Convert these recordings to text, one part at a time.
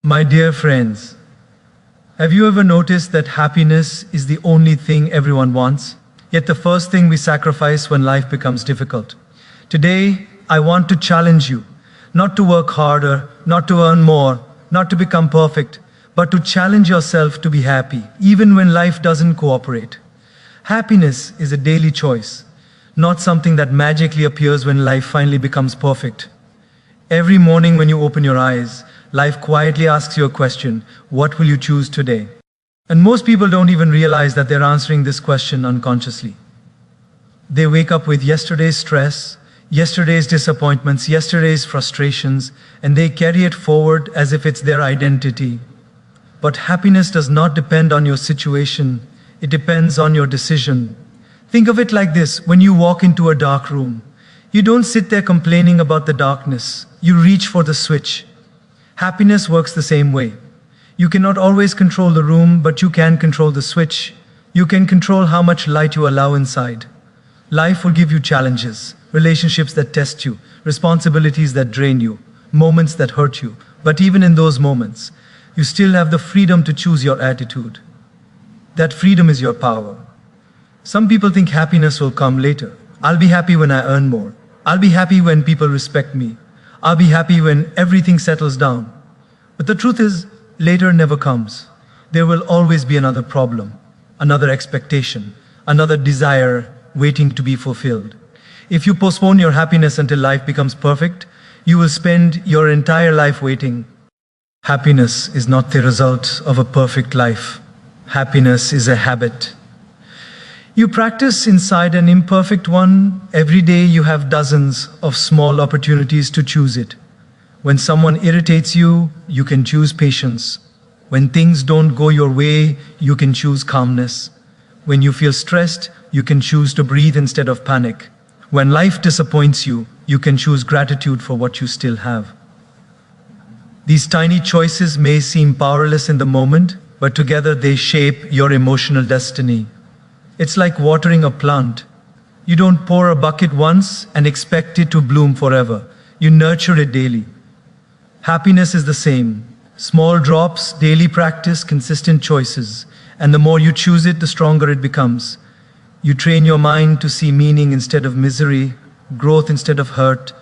My dear friends, have you ever noticed that happiness is the only thing everyone wants, yet the first thing we sacrifice when life becomes difficult? Today, I want to challenge you, not to work harder, not to earn more, not to become perfect, but to challenge yourself to be happy, even when life doesn't cooperate. Happiness is a daily choice, not something that magically appears when life finally becomes perfect. Every morning when you open your eyes, life quietly asks you a question: what will you choose today? And most people don't even realize that they're answering this question unconsciously. They wake up with yesterday's stress, yesterday's disappointments, yesterday's frustrations, and they carry it forward as if it's their identity. But happiness does not depend on your situation, it depends on your decision. Think of it like this: when you walk into a dark room, you don't sit there complaining about the darkness, you reach for the switch. Happiness works the same way. You cannot always control the room, but you can control the switch. You can control how much light you allow inside. Life will give you challenges, relationships that test you, responsibilities that drain you, moments that hurt you. But even in those moments, you still have the freedom to choose your attitude. That freedom is your power. Some people think happiness will come later. I'll be happy when I earn more. I'll be happy when people respect me. I'll be happy when everything settles down. But the truth is, later never comes. There will always be another problem, another expectation, another desire waiting to be fulfilled. If you postpone your happiness until life becomes perfect, you will spend your entire life waiting. Happiness is not the result of a perfect life. Happiness is a habit. You practice inside an imperfect one. Every day you have dozens of small opportunities to choose it. When someone irritates you, you can choose patience. When things don't go your way, you can choose calmness. When you feel stressed, you can choose to breathe instead of panic. When life disappoints you, you can choose gratitude for what you still have. These tiny choices may seem powerless in the moment, but together they shape your emotional destiny. It's like watering a plant. You don't pour a bucket once and expect it to bloom forever. You nurture it daily. Happiness is the same. Small drops, daily practice, consistent choices. And the more you choose it, the stronger it becomes. You train your mind to see meaning instead of misery, growth instead of hurt,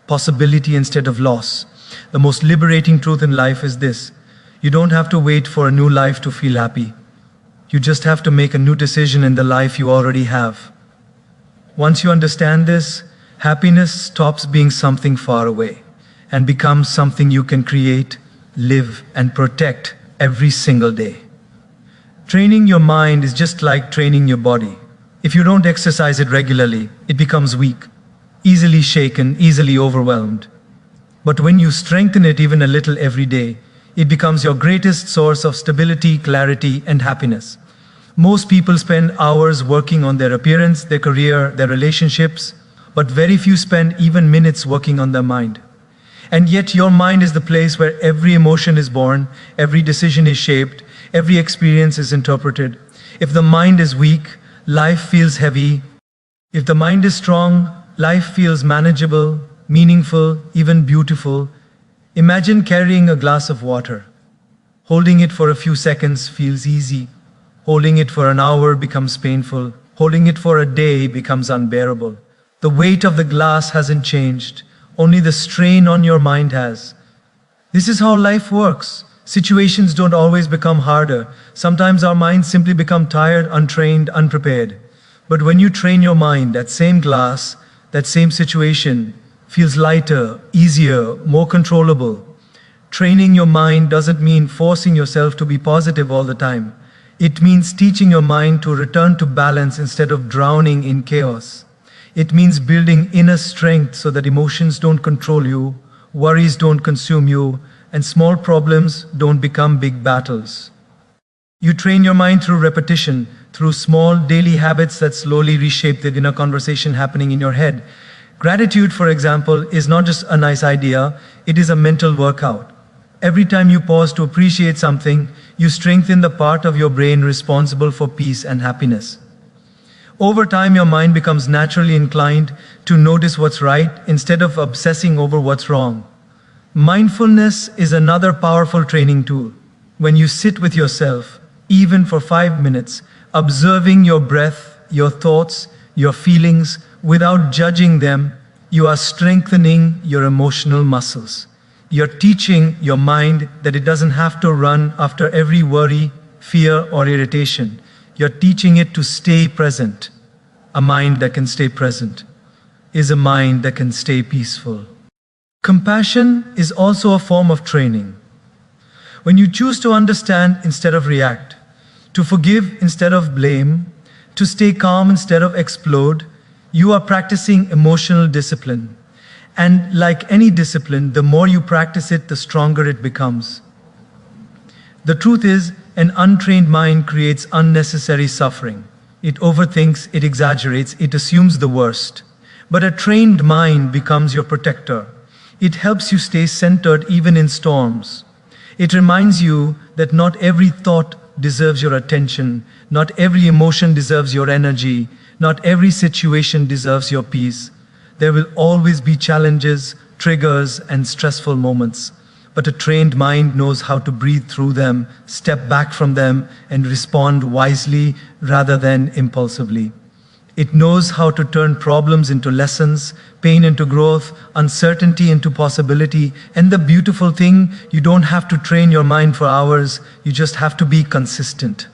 possibility instead of loss. The most liberating truth in life is this: you don't have to wait for a new life to feel happy. You just have to make a new decision in the life you already have. Once you understand this, happiness stops being something far away and becomes something you can create, live, and protect every single day. Training your mind is just like training your body. If you don't exercise it regularly, it becomes weak, easily shaken, easily overwhelmed. But when you strengthen it even a little every day, it becomes your greatest source of stability, clarity, and happiness. Most people spend hours working on their appearance, their career, their relationships, but very few spend even minutes working on their mind. And yet your mind is the place where every emotion is born, every decision is shaped, every experience is interpreted. If the mind is weak, life feels heavy. If the mind is strong, life feels manageable, meaningful, even beautiful. Imagine carrying a glass of water. Holding it for a few seconds feels easy. Holding it for an hour becomes painful. Holding it for a day becomes unbearable. The weight of the glass hasn't changed. Only the strain on your mind has. This is how life works. Situations don't always become harder. Sometimes our minds simply become tired, untrained, unprepared. But when you train your mind, that same glass, that same situation feels lighter, easier, more controllable. Training your mind doesn't mean forcing yourself to be positive all the time. It means teaching your mind to return to balance instead of drowning in chaos. It means building inner strength so that emotions don't control you, worries don't consume you, and small problems don't become big battles. You train your mind through repetition, through small daily habits that slowly reshape the inner conversation happening in your head. Gratitude, for example, is not just a nice idea, it is a mental workout. Every time you pause to appreciate something, you strengthen the part of your brain responsible for peace and happiness. Over time, your mind becomes naturally inclined to notice what's right instead of obsessing over what's wrong. Mindfulness is another powerful training tool. When you sit with yourself, even for 5 minutes, observing your breath, your thoughts, your feelings, without judging them, you are strengthening your emotional muscles. You're teaching your mind that it doesn't have to run after every worry, fear, or irritation. You're teaching it to stay present. A mind that can stay present is a mind that can stay peaceful. Compassion is also a form of training. When you choose to understand instead of react, to forgive instead of blame, to stay calm instead of explode, you are practicing emotional discipline. And like any discipline, the more you practice it, the stronger it becomes. The truth is, an untrained mind creates unnecessary suffering. It overthinks, it exaggerates, it assumes the worst. But a trained mind becomes your protector. It helps you stay centered even in storms. It reminds you that not every thought deserves your attention, not every emotion deserves your energy, not every situation deserves your peace. There will always be challenges, triggers, and stressful moments. But a trained mind knows how to breathe through them, step back from them, and respond wisely rather than impulsively. It knows how to turn problems into lessons, pain into growth, uncertainty into possibility. And the beautiful thing, you don't have to train your mind for hours, you just have to be consistent.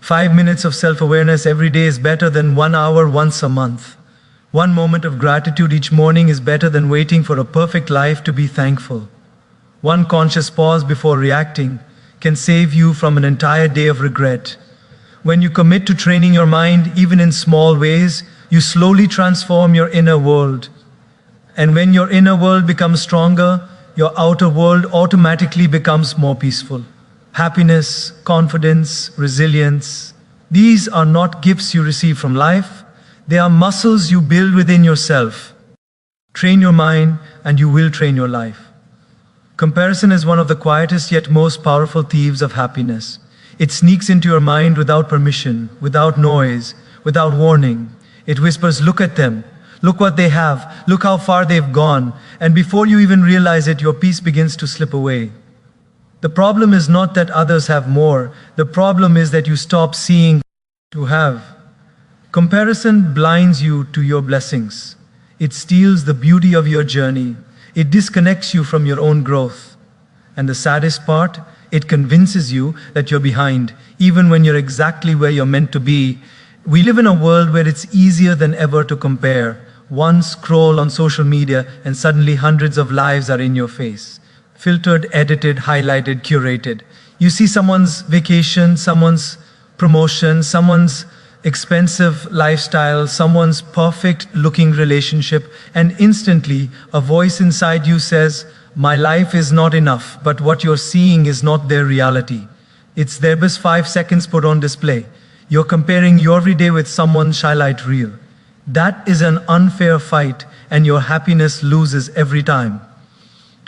5 minutes of self-awareness every day is better than 1 hour once a month. 1 moment of gratitude each morning is better than waiting for a perfect life to be thankful. 1 conscious pause before reacting can save you from an entire day of regret. When you commit to training your mind, even in small ways, you slowly transform your inner world. And when your inner world becomes stronger, your outer world automatically becomes more peaceful. Happiness, confidence, resilience, these are not gifts you receive from life, they are muscles you build within yourself. Train your mind and you will train your life. Comparison is one of the quietest yet most powerful thieves of happiness. It sneaks into your mind without permission, without noise, without warning. It whispers, look at them, look what they have, look how far they've gone, and before you even realize it, your peace begins to slip away. The problem is not that others have more, the problem is that you stop seeing what you have. Comparison blinds you to your blessings. It steals the beauty of your journey. It disconnects you from your own growth. And the saddest part, it convinces you that you're behind, even when you're exactly where you're meant to be. We live in a world where it's easier than ever to compare. One scroll on social media and suddenly hundreds of lives are in your face. Filtered, edited, highlighted, curated. You see someone's vacation, someone's promotion, someone's expensive lifestyle, someone's perfect looking relationship, and instantly a voice inside you says, my life is not enough, but what you're seeing is not their reality. It's their best 5 seconds put on display. You're comparing your everyday with someone's highlight reel. That is an unfair fight, and your happiness loses every time.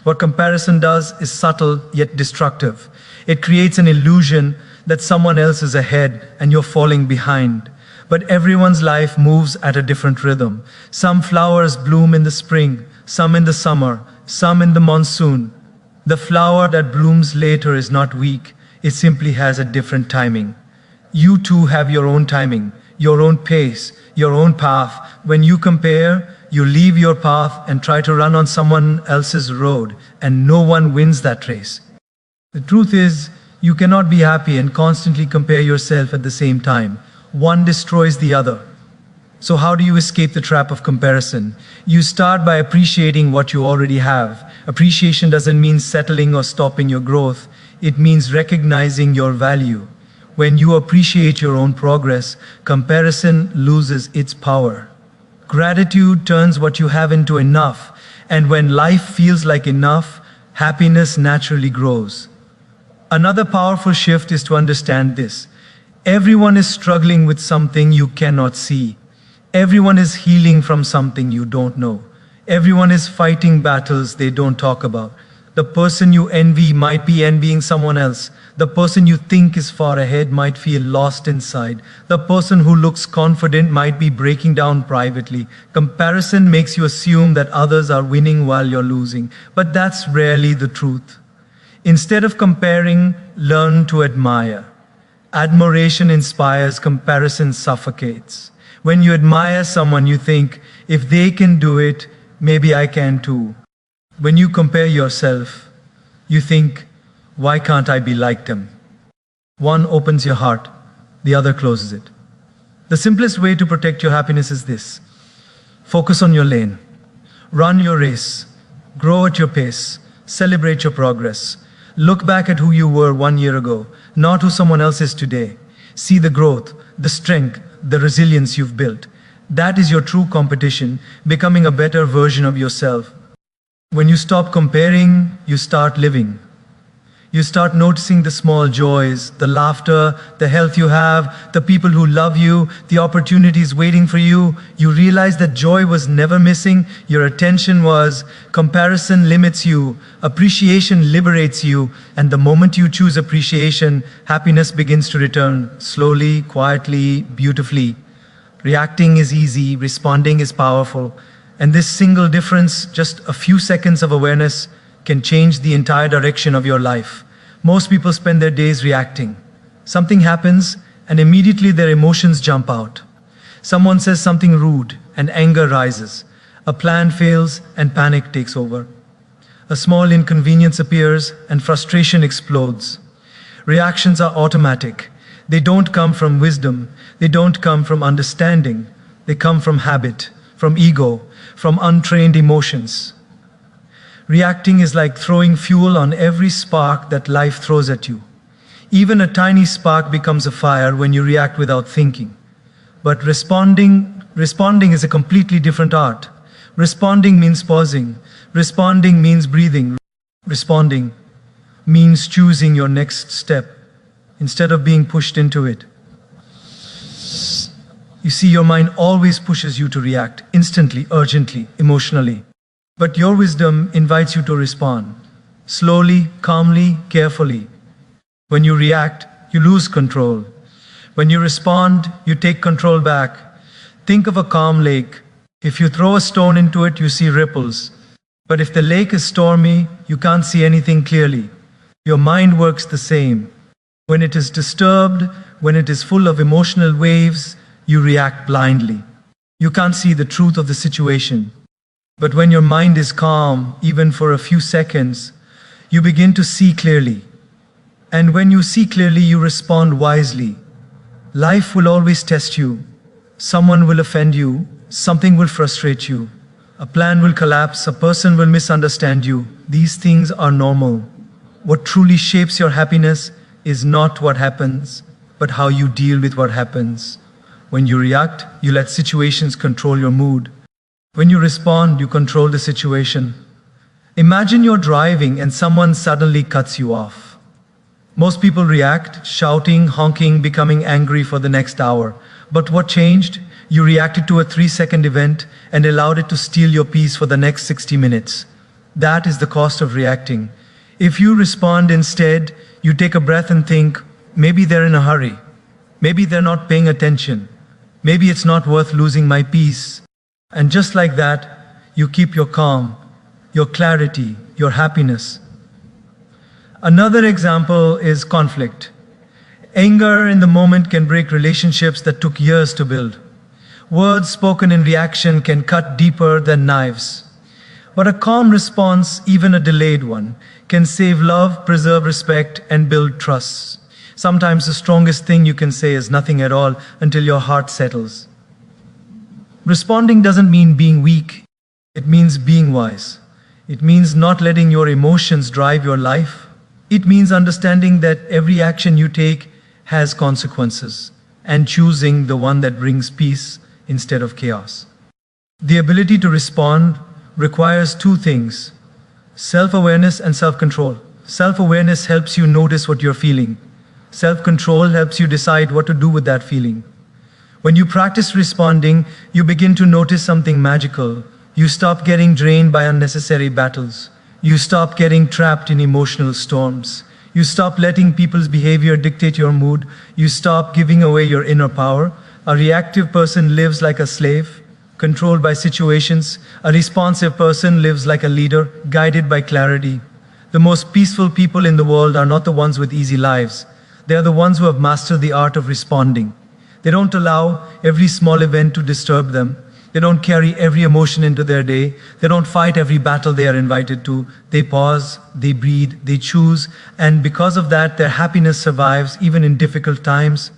What comparison does is subtle yet destructive. It creates an illusion that someone else is ahead and you're falling behind. But everyone's life moves at a different rhythm. Some flowers bloom in the spring, some in the summer, some in the monsoon. The flower that blooms later is not weak, it simply has a different timing. You too have your own timing, your own pace, your own path. When you compare, you leave your path and try to run on someone else's road, and no one wins that race. The truth is, you cannot be happy and constantly compare yourself at the same time. One destroys the other. So how do you escape the trap of comparison? You start by appreciating what you already have. Appreciation doesn't mean settling or stopping your growth. It means recognizing your value. When you appreciate your own progress, comparison loses its power. Gratitude turns what you have into enough, and when life feels like enough, happiness naturally grows. Another powerful shift is to understand this. Everyone is struggling with something you cannot see. Everyone is healing from something you don't know. Everyone is fighting battles they don't talk about. The person you envy might be envying someone else. The person you think is far ahead might feel lost inside. The person who looks confident might be breaking down privately. Comparison makes you assume that others are winning while you're losing, but that's rarely the truth. Instead of comparing, learn to admire. Admiration inspires, comparison suffocates. When you admire someone, you think, if they can do it, maybe I can too. When you compare yourself, you think, why can't I be like them? One opens your heart, the other closes it. The simplest way to protect your happiness is this: focus on your lane, run your race, grow at your pace, celebrate your progress. Look back at who you were 1 year ago, not who someone else is today. See the growth, the strength, the resilience you've built. That is your true competition, becoming a better version of yourself. When you stop comparing, you start living. You start noticing the small joys, the laughter, the health you have, the people who love you, the opportunities waiting for you. You realize that joy was never missing, your attention was. Comparison limits you, appreciation liberates you, and the moment you choose appreciation, happiness begins to return, slowly, quietly, beautifully. Reacting is easy, responding is powerful, and this single difference, just a few seconds of awareness, can change the entire direction of your life. Most people spend their days reacting. Something happens and immediately their emotions jump out. Someone says something rude and anger rises. A plan fails and panic takes over. A small inconvenience appears and frustration explodes. Reactions are automatic. They don't come from wisdom. They don't come from understanding. They come from habit, from ego, from untrained emotions. Reacting is like throwing fuel on every spark that life throws at you. Even a tiny spark becomes a fire when you react without thinking. But responding is a completely different art. Responding means pausing. Responding means breathing. Responding means choosing your next step instead of being pushed into it. You see, your mind always pushes you to react instantly, urgently, emotionally. But your wisdom invites you to respond, slowly, calmly, carefully. When you react, you lose control. When you respond, you take control back. Think of a calm lake. If you throw a stone into it, you see ripples. But if the lake is stormy, you can't see anything clearly. Your mind works the same. When it is disturbed, when it is full of emotional waves, you react blindly. You can't see the truth of the situation. But when your mind is calm, even for a few seconds, you begin to see clearly. And when you see clearly, you respond wisely. Life will always test you. Someone will offend you. Something will frustrate you. A plan will collapse. A person will misunderstand you. These things are normal. What truly shapes your happiness is not what happens, but how you deal with what happens. When you react, you let situations control your mood. When you respond, you control the situation. Imagine you're driving and someone suddenly cuts you off. Most people react, shouting, honking, becoming angry for the next hour. But what changed? You reacted to a 3-second event and allowed it to steal your peace for the next 60 minutes. That is the cost of reacting. If you respond instead, you take a breath and think, maybe they're in a hurry. Maybe they're not paying attention. Maybe it's not worth losing my peace. And just like that, you keep your calm, your clarity, your happiness. Another example is conflict. Anger in the moment can break relationships that took years to build. Words spoken in reaction can cut deeper than knives. But a calm response, even a delayed one, can save love, preserve respect, and build trust. Sometimes the strongest thing you can say is nothing at all until your heart settles. Responding doesn't mean being weak. It means being wise. It means not letting your emotions drive your life. It means understanding that every action you take has consequences and choosing the one that brings peace instead of chaos. The ability to respond requires two things: self-awareness and self-control. Self-awareness helps you notice what you're feeling. Self-control helps you decide what to do with that feeling. When you practice responding, you begin to notice something magical. You stop getting drained by unnecessary battles. You stop getting trapped in emotional storms. You stop letting people's behavior dictate your mood. You stop giving away your inner power. A reactive person lives like a slave, controlled by situations. A responsive person lives like a leader, guided by clarity. The most peaceful people in the world are not the ones with easy lives. They are the ones who have mastered the art of responding. They don't allow every small event to disturb them. They don't carry every emotion into their day. They don't fight every battle they are invited to. They pause, they breathe, they choose, and because of that, their happiness survives even in difficult times.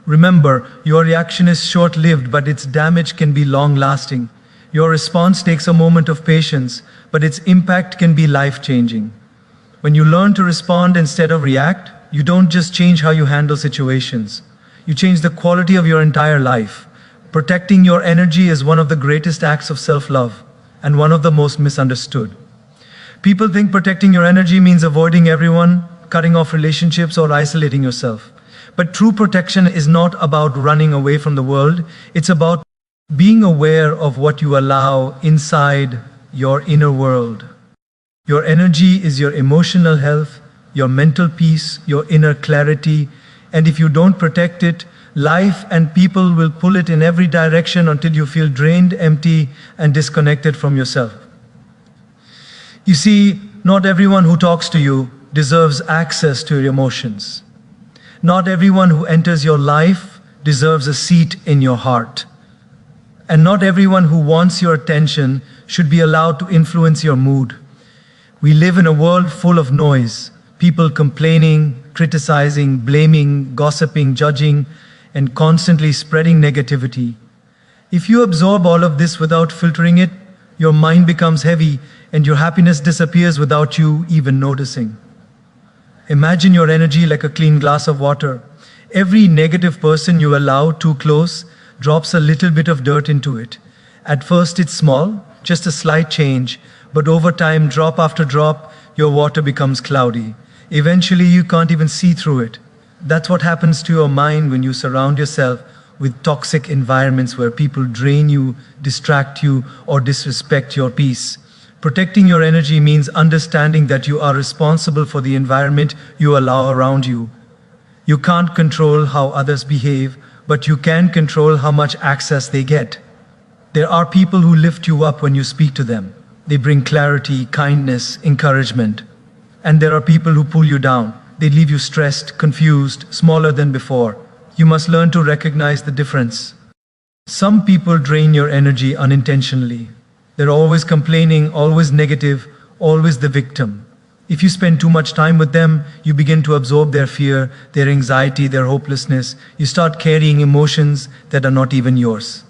Remember, your reaction is short-lived, but its damage can be long-lasting. Your response takes a moment of patience, but its impact can be life-changing. When you learn to respond instead of react, you don't just change how you handle situations. You change the quality of your entire life. Protecting your energy is one of the greatest acts of self-love and one of the most misunderstood. People think protecting your energy means avoiding everyone, cutting off relationships, or isolating yourself. But true protection is not about running away from the world. It's about being aware of what you allow inside your inner world. Your energy is your emotional health, your mental peace, your inner clarity, and if you don't protect it, life and people will pull it in every direction until you feel drained, empty, and disconnected from yourself. You see, not everyone who talks to you deserves access to your emotions. Not everyone who enters your life deserves a seat in your heart. And not everyone who wants your attention should be allowed to influence your mood. We live in a world full of noise, people complaining, criticizing, blaming, gossiping, judging, and constantly spreading negativity. If you absorb all of this without filtering it, your mind becomes heavy and your happiness disappears without you even noticing. Imagine your energy like a clean glass of water. Every negative person you allow too close drops a little bit of dirt into it. At first it's small, just a slight change, but over time, drop after drop, your water becomes cloudy. Eventually you can't even see through it. That's what happens to your mind when you surround yourself with toxic environments where people drain you, distract you, or disrespect your peace. Protecting your energy means understanding that you are responsible for the environment you allow around you. You can't control how others behave, but you can control how much access they get. There are people who lift you up when you speak to them. They bring clarity, kindness, encouragement. And there are people who pull you down. They leave you stressed, confused, smaller than before. You must learn to recognize the difference. Some people drain your energy unintentionally. They're always complaining, always negative, always the victim. If you spend too much time with them, you begin to absorb their fear, their anxiety, their hopelessness. You start carrying emotions that are not even yours.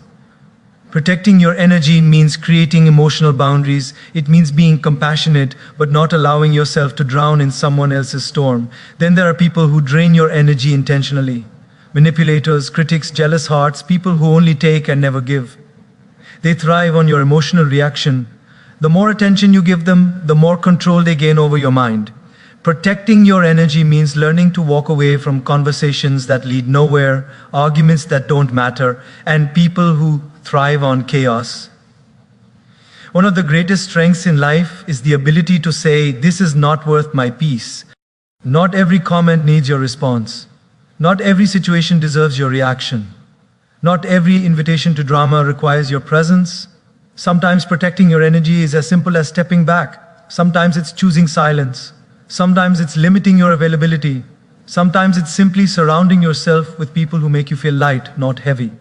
Protecting your energy means creating emotional boundaries. It means being compassionate, but not allowing yourself to drown in someone else's storm. Then there are people who drain your energy intentionally. Manipulators, critics, jealous hearts, people who only take and never give. They thrive on your emotional reaction. The more attention you give them, the more control they gain over your mind. Protecting your energy means learning to walk away from conversations that lead nowhere, arguments that don't matter, and people who thrive on chaos. One of the greatest strengths in life is the ability to say, "This is not worth my peace." Not every comment needs your response. Not every situation deserves your reaction. Not every invitation to drama requires your presence. Sometimes protecting your energy is as simple as stepping back. Sometimes it's choosing silence. Sometimes it's limiting your availability. Sometimes it's simply surrounding yourself with people who make you feel light, not heavy.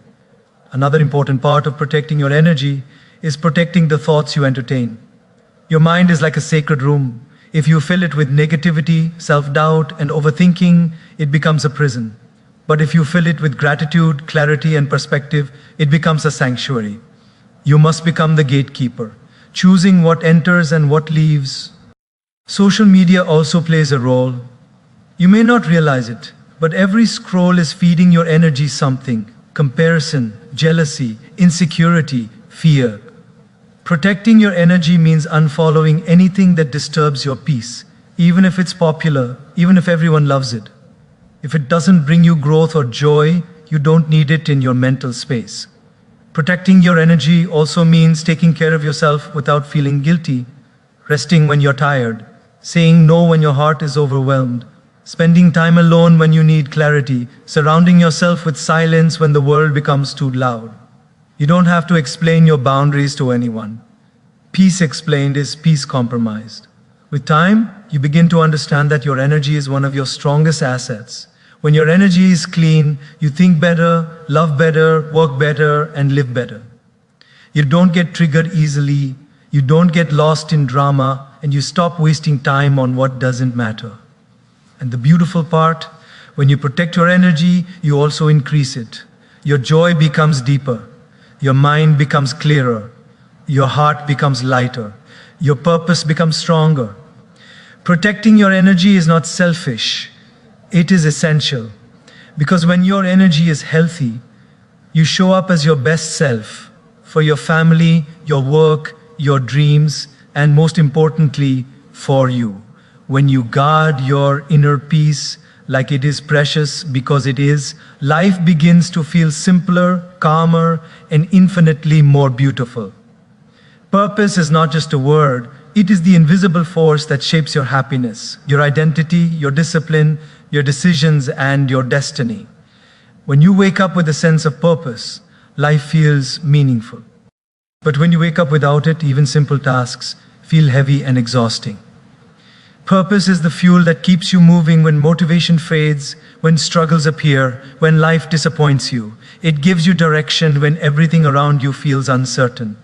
Another important part of protecting your energy is protecting the thoughts you entertain. Your mind is like a sacred room. If you fill it with negativity, self-doubt, and overthinking, it becomes a prison. But if you fill it with gratitude, clarity, and perspective, it becomes a sanctuary. You must become the gatekeeper, choosing what enters and what leaves. Social media also plays a role. You may not realize it, but every scroll is feeding your energy something: comparison, jealousy, insecurity, fear. Protecting your energy means unfollowing anything that disturbs your peace, even if it's popular, even if everyone loves it. If it doesn't bring you growth or joy, you don't need it in your mental space. Protecting your energy also means taking care of yourself without feeling guilty, resting when you're tired, saying no when your heart is overwhelmed, spending time alone when you need clarity, surrounding yourself with silence when the world becomes too loud. You don't have to explain your boundaries to anyone. Peace explained is peace compromised. With time, you begin to understand that your energy is one of your strongest assets. When your energy is clean, you think better, love better, work better, and live better. You don't get triggered easily, you don't get lost in drama, and you stop wasting time on what doesn't matter. And the beautiful part, when you protect your energy, you also increase it. Your joy becomes deeper, your mind becomes clearer, your heart becomes lighter, your purpose becomes stronger. Protecting your energy is not selfish, it is essential. Because when your energy is healthy, you show up as your best self for your family, your work, your dreams, and most importantly, for you. When you guard your inner peace like it is precious because it is, life begins to feel simpler, calmer, and infinitely more beautiful. Purpose is not just a word, it is the invisible force that shapes your happiness, your identity, your discipline, your decisions, and your destiny. When you wake up with a sense of purpose, life feels meaningful. But when you wake up without it, even simple tasks feel heavy and exhausting. Purpose is the fuel that keeps you moving when motivation fades, when struggles appear, when life disappoints you. It gives you direction when everything around you feels uncertain.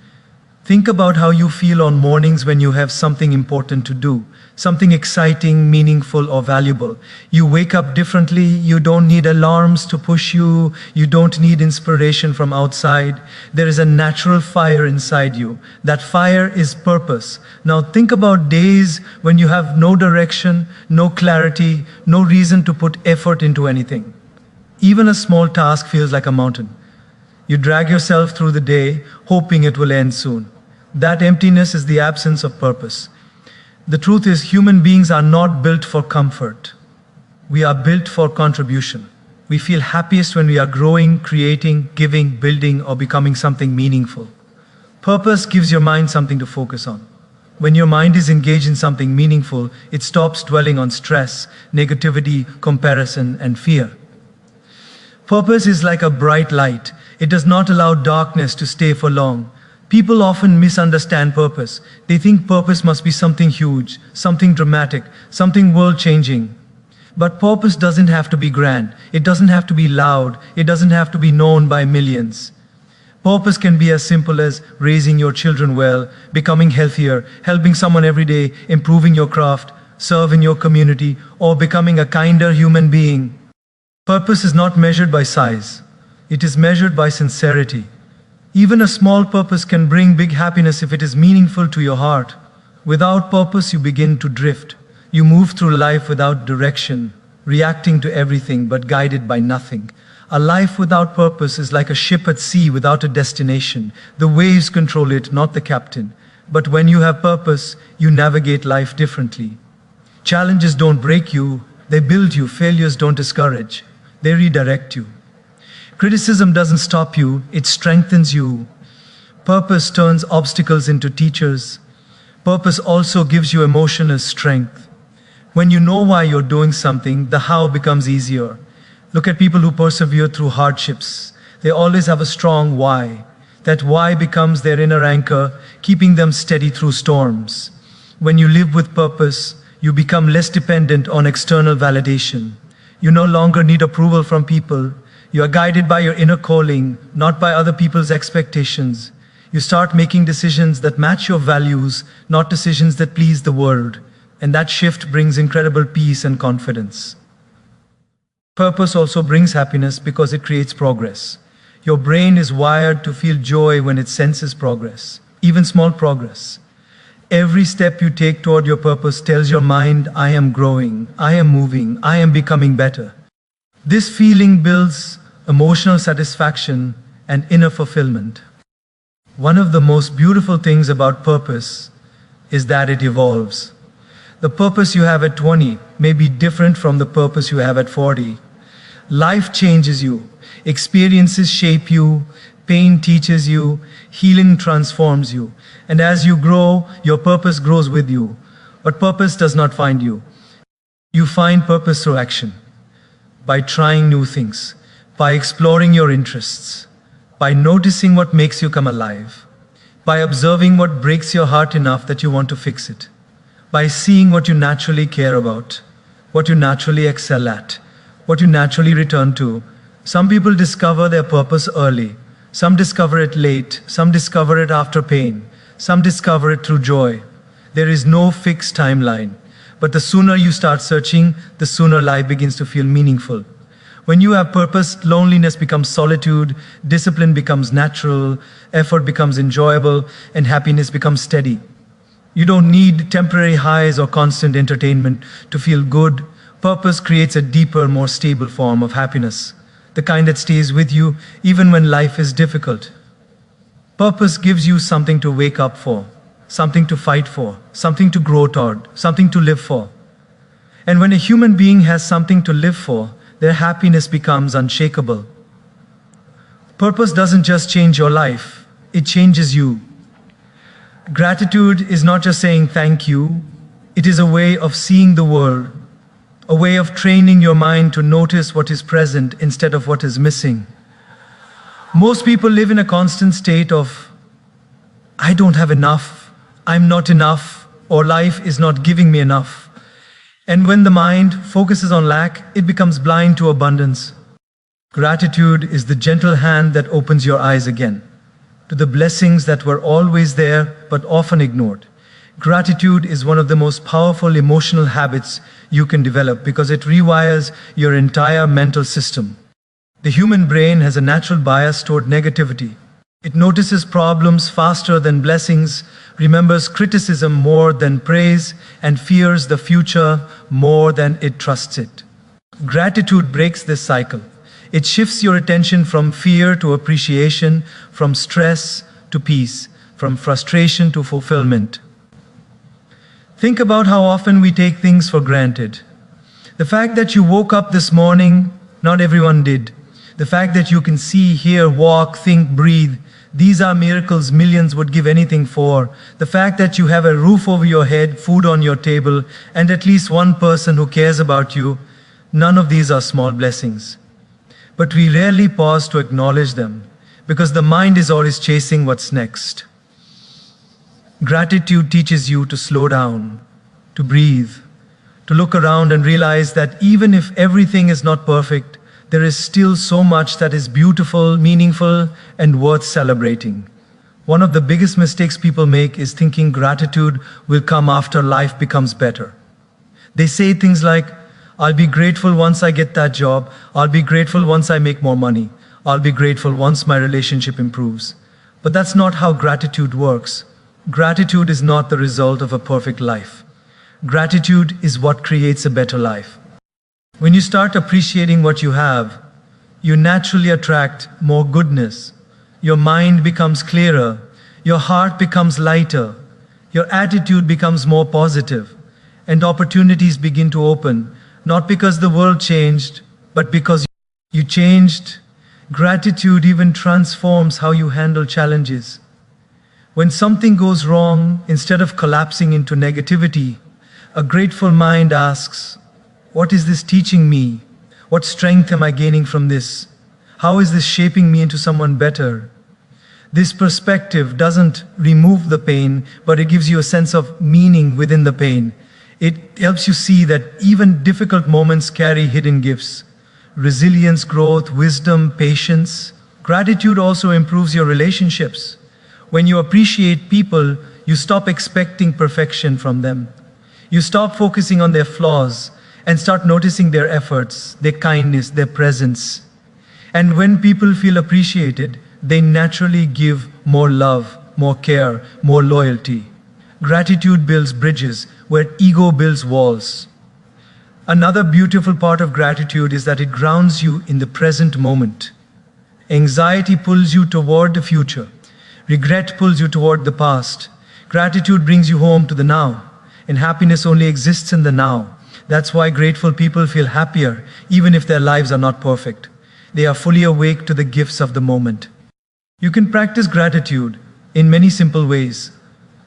Think about how you feel on mornings when you have something important to do, something exciting, meaningful, or valuable. You wake up differently, you don't need alarms to push you, you don't need inspiration from outside. There is a natural fire inside you. That fire is purpose. Now think about days when you have no direction, no clarity, no reason to put effort into anything. Even a small task feels like a mountain. You drag yourself through the day, hoping it will end soon. That emptiness is the absence of purpose. The truth is, human beings are not built for comfort. We are built for contribution. We feel happiest when we are growing, creating, giving, building, or becoming something meaningful. Purpose gives your mind something to focus on. When your mind is engaged in something meaningful, it stops dwelling on stress, negativity, comparison, and fear. Purpose is like a bright light. It does not allow darkness to stay for long. People often misunderstand purpose. They think purpose must be something huge, something dramatic, something world-changing. But purpose doesn't have to be grand. It doesn't have to be loud. It doesn't have to be known by millions. Purpose can be as simple as raising your children well, becoming healthier, helping someone every day, improving your craft, serving your community, or becoming a kinder human being. Purpose is not measured by size. It is measured by sincerity. Even a small purpose can bring big happiness if it is meaningful to your heart. Without purpose, you begin to drift. You move through life without direction, reacting to everything but guided by nothing. A life without purpose is like a ship at sea without a destination. The waves control it, not the captain. But when you have purpose, you navigate life differently. Challenges don't break you, they build you. Failures don't discourage, they redirect you. Criticism doesn't stop you, it strengthens you. Purpose turns obstacles into teachers. Purpose also gives you emotional strength. When you know why you're doing something, the how becomes easier. Look at people who persevere through hardships. They always have a strong why. That why becomes their inner anchor, keeping them steady through storms. When you live with purpose, you become less dependent on external validation. You no longer need approval from people. You are guided by your inner calling, not by other people's expectations. You start making decisions that match your values, not decisions that please the world. And that shift brings incredible peace and confidence. Purpose also brings happiness because it creates progress. Your brain is wired to feel joy when it senses progress, even small progress. Every step you take toward your purpose tells your mind, I am growing, I am moving, I am becoming better. This feeling builds emotional satisfaction and inner fulfillment. One of the most beautiful things about purpose is that it evolves. The purpose you have at 20 may be different from the purpose you have at 40. Life changes you, experiences shape you, pain teaches you, healing transforms you. And as you grow, your purpose grows with you. But purpose does not find you. You find purpose through action, by trying new things, by exploring your interests, by noticing what makes you come alive, by observing what breaks your heart enough that you want to fix it, by seeing what you naturally care about, what you naturally excel at, what you naturally return to. Some people discover their purpose early, some discover it late, some discover it after pain, some discover it through joy. There is no fixed timeline, but the sooner you start searching, the sooner life begins to feel meaningful. When you have purpose, loneliness becomes solitude, discipline becomes natural, effort becomes enjoyable, and happiness becomes steady. You don't need temporary highs or constant entertainment to feel good. Purpose creates a deeper, more stable form of happiness, the kind that stays with you even when life is difficult. Purpose gives you something to wake up for, something to fight for, something to grow toward, something to live for. And when a human being has something to live for, their happiness becomes unshakable. Purpose doesn't just change your life, it changes you. Gratitude is not just saying thank you, it is a way of seeing the world, a way of training your mind to notice what is present instead of what is missing. Most people live in a constant state of, I don't have enough, I'm not enough, or life is not giving me enough. And when the mind focuses on lack, it becomes blind to abundance. Gratitude is the gentle hand that opens your eyes again to the blessings that were always there but often ignored. Gratitude is one of the most powerful emotional habits you can develop because it rewires your entire mental system. The human brain has a natural bias toward negativity. It notices problems faster than blessings, remembers criticism more than praise, and fears the future more than it trusts it. Gratitude breaks this cycle. It shifts your attention from fear to appreciation, from stress to peace, from frustration to fulfillment. Think about how often we take things for granted. The fact that you woke up this morning, not everyone did. The fact that you can see, hear, walk, think, breathe, these are miracles millions would give anything for. The fact that you have a roof over your head, food on your table, and at least one person who cares about you, none of these are small blessings. But we rarely pause to acknowledge them because the mind is always chasing what's next. Gratitude teaches you to slow down, to breathe, to look around and realize that even if everything is not perfect, there is still so much that is beautiful, meaningful, and worth celebrating. One of the biggest mistakes people make is thinking gratitude will come after life becomes better. They say things like, I'll be grateful once I get that job, I'll be grateful once I make more money, I'll be grateful once my relationship improves. But that's not how gratitude works. Gratitude is not the result of a perfect life. Gratitude is what creates a better life. When you start appreciating what you have, you naturally attract more goodness. Your mind becomes clearer, your heart becomes lighter, your attitude becomes more positive, and opportunities begin to open, not because the world changed, but because you changed. Gratitude even transforms how you handle challenges. When something goes wrong, instead of collapsing into negativity, a grateful mind asks, what is this teaching me? What strength am I gaining from this? How is this shaping me into someone better? This perspective doesn't remove the pain, but it gives you a sense of meaning within the pain. It helps you see that even difficult moments carry hidden gifts. Resilience, growth, wisdom, patience. Gratitude also improves your relationships. When you appreciate people, you stop expecting perfection from them. You stop focusing on their flaws and start noticing their efforts, their kindness, their presence. And when people feel appreciated, they naturally give more love, more care, more loyalty. Gratitude builds bridges where ego builds walls. Another beautiful part of gratitude is that it grounds you in the present moment. Anxiety pulls you toward the future. Regret pulls you toward the past. Gratitude brings you home to the now, and happiness only exists in the now. That's why grateful people feel happier, even if their lives are not perfect. They are fully awake to the gifts of the moment. You can practice gratitude in many simple ways.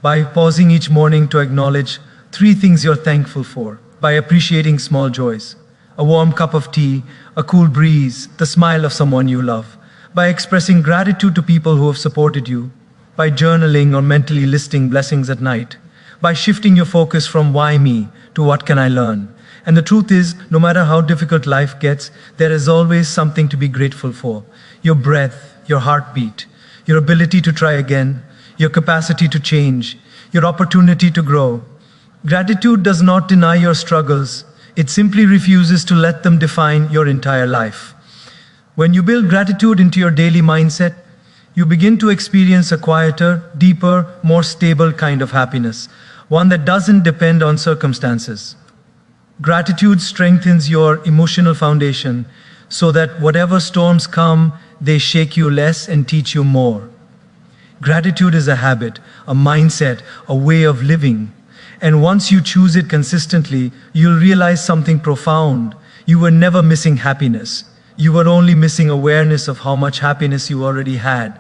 By pausing each morning to acknowledge 3 things you're thankful for. by appreciating small joys. A warm cup of tea, a cool breeze, the smile of someone you love. By expressing gratitude to people who have supported you. By journaling or mentally listing blessings at night. By shifting your focus from why me to what can I learn. And the truth is, no matter how difficult life gets, there is always something to be grateful for. Your breath, your heartbeat, your ability to try again, your capacity to change, your opportunity to grow. Gratitude does not deny your struggles, it simply refuses to let them define your entire life. When you build gratitude into your daily mindset, you begin to experience a quieter, deeper, more stable kind of happiness, one that doesn't depend on circumstances. Gratitude strengthens your emotional foundation so that whatever storms come, they shake you less and teach you more. Gratitude is a habit, a mindset, a way of living. And once you choose it consistently, you'll realize something profound. You were never missing happiness. You were only missing awareness of how much happiness you already had.